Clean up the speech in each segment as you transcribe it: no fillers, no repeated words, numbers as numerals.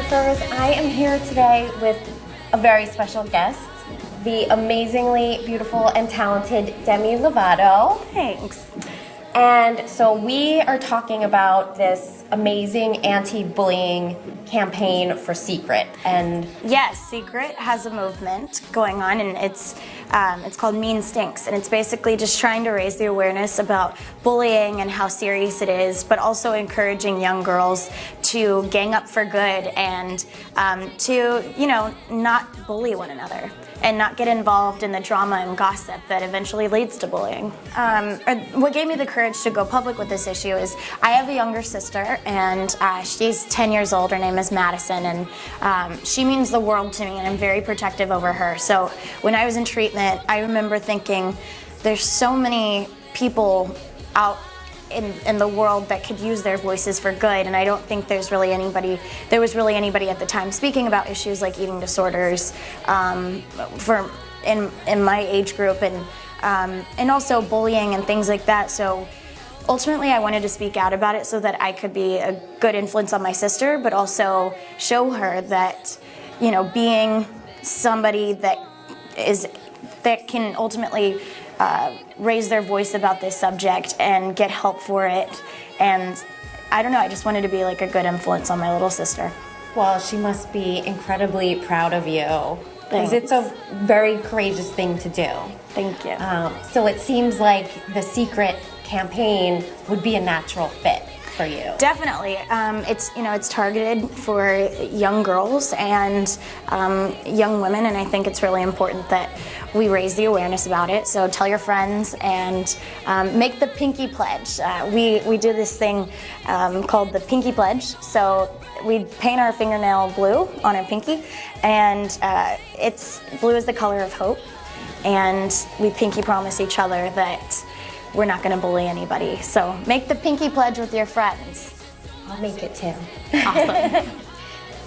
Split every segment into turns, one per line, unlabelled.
Lifers. I am here today with a very special guest, the amazingly beautiful and talented Demi Lovato.
Thanks.
And so we are talking about this amazing anti-bullying campaign for Secret. And
yes, Secret has a movement going on, and it's called Mean Stinks, and it's basically just trying to raise the awareness about bullying and how serious it is, but also encouraging young girls to gang up for good and to, not bully one another and not get involved in the drama and gossip that eventually leads to bullying. What gave me the courage to go public with this issue is I have a younger sister, and she's 10 years old. Her name is Madison, and she means the world to me, and I'm very protective over her. So when I was in treatment, I remember thinking, there's so many people out in the world that could use their voices for good, and I don't think there was really anybody at the time speaking about issues like eating disorders in my age group, and also bullying and things like that. So ultimately I wanted to speak out about it so that I could be a good influence on my sister, but also show her that, being somebody that can ultimately raise their voice about this subject and get help for it. And I don't know, I just wanted to be like a good influence on my little sister.
well, she must be incredibly proud of you. Because it's a very courageous thing to do.
Thank you.
So it seems like the Secret campaign would be a natural fit for you.
Definitely. It's targeted for young girls and young women, and I think it's really important that we raise the awareness about it. So tell your friends and make the Pinky Pledge. We do this thing called the Pinky Pledge. So we paint our fingernail blue on our pinky, and blue is the color of hope. And we pinky promise each other that we're not going to bully anybody. So make the Pinky Pledge with your friends.
I'll make it too.
Awesome.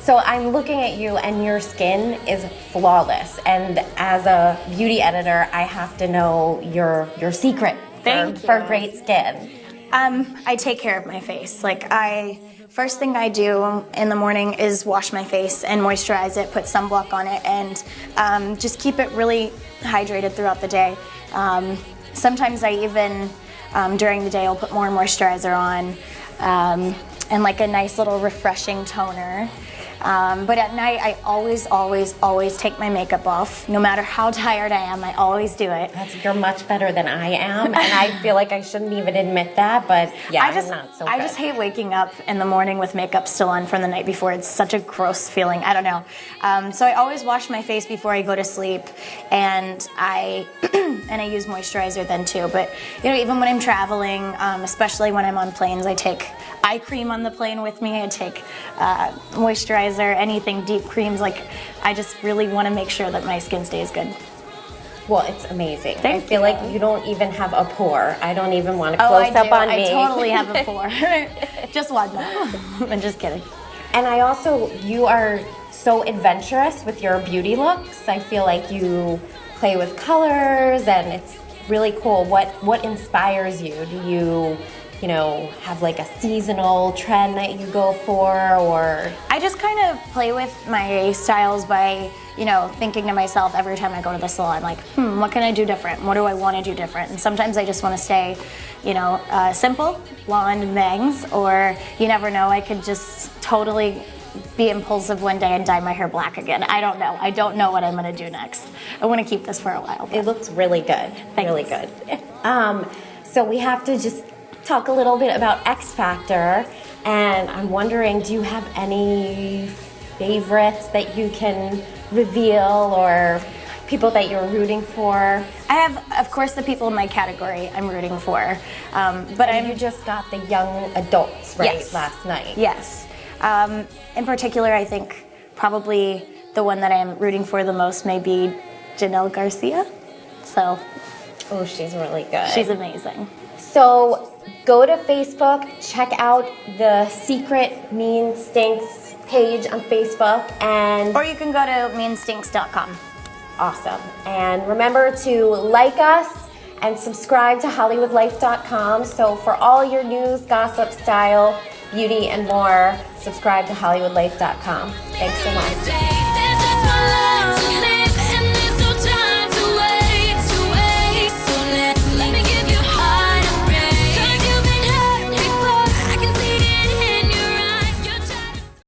So I'm looking at you, and your skin is flawless. And as a beauty editor, I have to know your secret for great skin.
I take care of my face. First thing I do in the morning is wash my face and moisturize it, put sunblock on it, and just keep it really hydrated throughout the day. Sometimes I even, during the day, I'll put more moisturizer on and like a nice little refreshing toner. But at night, I always take my makeup off. No matter how tired I am, I always do it.
You're much better than I am, and I feel like I shouldn't even admit that, but yeah, I'm not so good.
I just hate waking up in the morning with makeup still on from the night before. It's such a gross feeling. I don't know. So I always wash my face before I go to sleep, and I use moisturizer then too. But even when I'm traveling, especially when I'm on planes, I take eye cream on the plane with me. I take moisturizer, anything, deep creams. I just really want to make sure that my skin stays good.
Well, it's amazing.
Thank
I feel
you.
like you don't even have a pore. I don't even want to close up on me.
I totally have a pore. Just one. I'm just kidding.
And you are so adventurous with your beauty looks. I feel like you play with colors, and it's really cool. What inspires you? Do you have like a seasonal trend that you go for, or?
I just kind of play with my styles by, thinking to myself every time I go to the salon, like, what can I do different? What do I want to do different? And sometimes I just want to stay, simple, blonde bangs, or you never know, I could just totally be impulsive one day and dye my hair black again. I don't know. I don't know what I'm going to do next. I want to keep this for a while.
It looks really good.
Thanks.
Really good. So we have to just talk a little bit about X Factor, and I'm wondering, do you have any favorites that you can reveal, or people that you're rooting for?
I have, of course, the people in my category I'm rooting for. But
you just got the young adults, right,
yes.
last night?
Yes. In particular, I think probably the one that I'm rooting for the most may be Janelle Garcia. So.
Oh, she's really good.
She's amazing.
So go to Facebook, check out the Secret Mean Stinks page on Facebook,
or you can go to meanstinks.com.
Awesome. And remember to like us and subscribe to HollywoodLife.com. So for all your news, gossip, style, beauty and more, subscribe to HollywoodLife.com. Thanks so much.